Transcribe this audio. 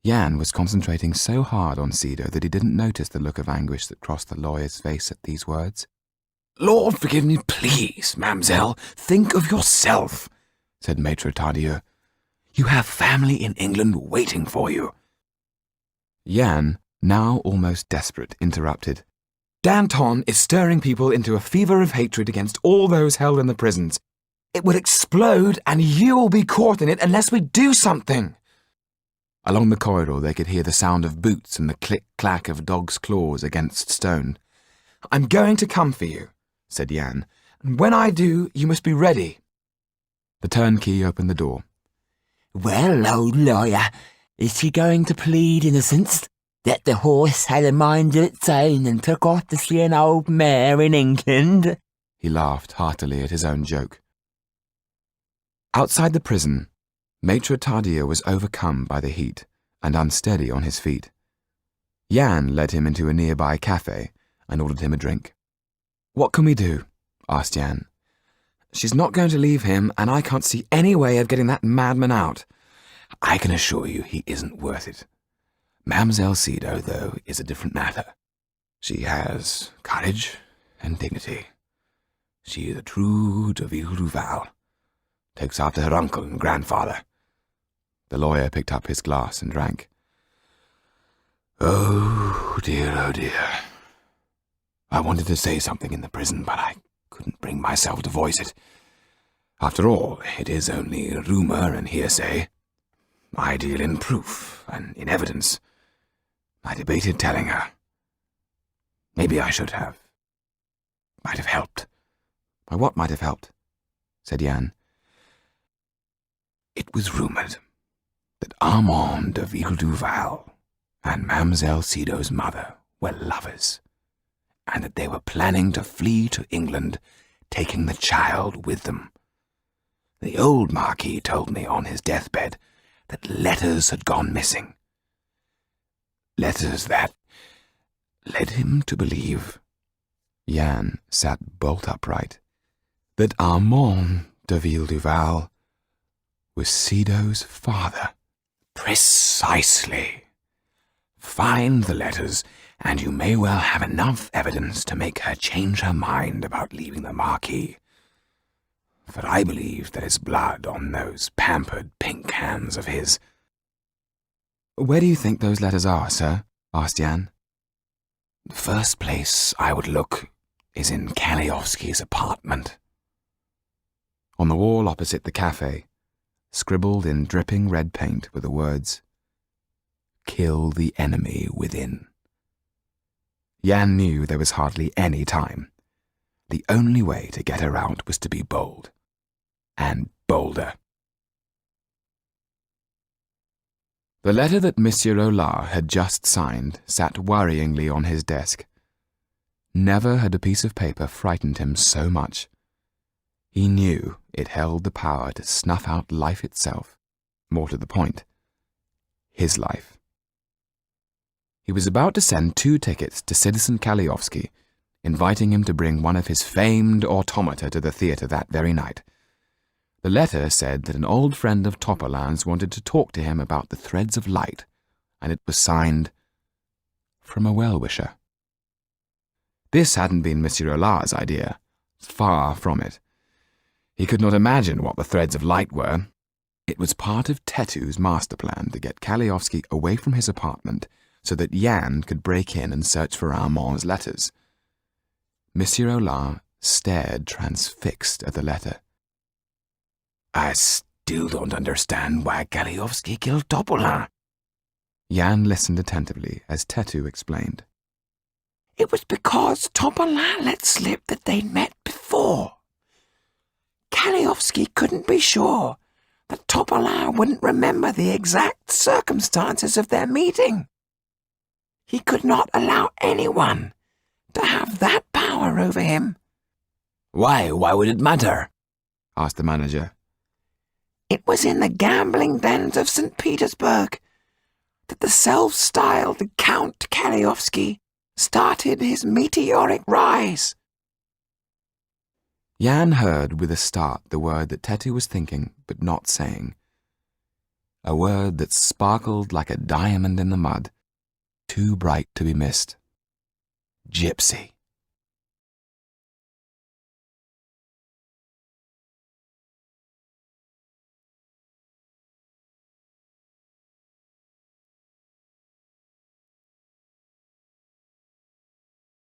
Jan was concentrating so hard on Sido that he didn't notice the look of anguish that crossed the lawyer's face at these words. "Lord forgive me, please, mademoiselle. Think of yourself," said Maitre Tardieu. "You have family in England waiting for you." Jan, now almost desperate, interrupted. "Danton is stirring people into a fever of hatred against all those held in the prisons. It will explode, and you will be caught in it unless we do something." Along the corridor they could hear the sound of boots and the click-clack of dogs' claws against stone. "I'm going to come for you," said Jan, "and when I do, you must be ready." The turnkey opened the door. "Well, old lawyer, is she going to plead innocence? That the horse had a mind of its own and took off to see an old mare in England?" He laughed heartily at his own joke. Outside the prison, Maitre Tardieu was overcome by the heat and unsteady on his feet. Jan led him into a nearby cafe and ordered him a drink. "What can we do?" asked Jan. "She's not going to leave him, and I can't see any way of getting that madman out." "I can assure you he isn't worth it. Mademoiselle Sido, though, is a different matter. She has courage and dignity. She is a true de Ville du Val. Takes after her uncle and grandfather." The lawyer picked up his glass and drank. Oh dear. I wanted to say something in the prison, but I couldn't bring myself to voice it. After all, it is only rumour and hearsay. I deal in proof and in evidence. I debated telling her. Maybe I should have. Might have helped. What might have helped? Said Jan. It was rumoured that Armand de Ville du Val and Mademoiselle Sido's mother were lovers, and that they were planning to flee to England, taking the child with them. The old Marquis told me on his deathbed that letters had gone missing. Letters that led him to believe. Jan sat bolt upright. That Armand de Ville du Val was Sido's father. Precisely. Find the letters, and you may well have enough evidence to make her change her mind about leaving the Marquis. For I believe there is blood on those pampered pink hands of his. Where do you think those letters are, sir? Asked Jan. The first place I would look is in Kaliowski's apartment. On the wall opposite the cafe, scribbled in dripping red paint were the words, "Kill the enemy within." Jan knew there was hardly any time. The only way to get her out was to be bold. And bolder. The letter that Monsieur Hollart had just signed sat worryingly on his desk. Never had a piece of paper frightened him so much. He knew it held the power to snuff out life itself, more to the point, his life. He was about to send 2 tickets to Citizen Kaliowski, inviting him to bring one of his famed automata to the theatre that very night. The letter said that an old friend of Topperland's wanted to talk to him about the threads of light, and it was signed, "From a well-wisher." This hadn't been Monsieur Hollart's idea. Far from it. He could not imagine what the threads of light were. It was part of Tetu's master plan to get Kaliowski away from his apartment so that Jan could break in and search for Armand's letters. Monsieur Hollart stared transfixed at the letter. I still don't understand why Kaliowski killed Topperland. Jan listened attentively as Tetu explained. It was because Topperland let slip that they'd met before. Kaliowski couldn't be sure that Topperland wouldn't remember the exact circumstances of their meeting. He could not allow anyone to have that power over him. Why would it matter? Asked the manager. It was in the gambling dens of St. Petersburg that the self-styled Count Kaliowski started his meteoric rise. Jan heard with a start the word that Tetu was thinking but not saying. a word that sparkled like a diamond in the mud, too bright to be missed. Gypsy.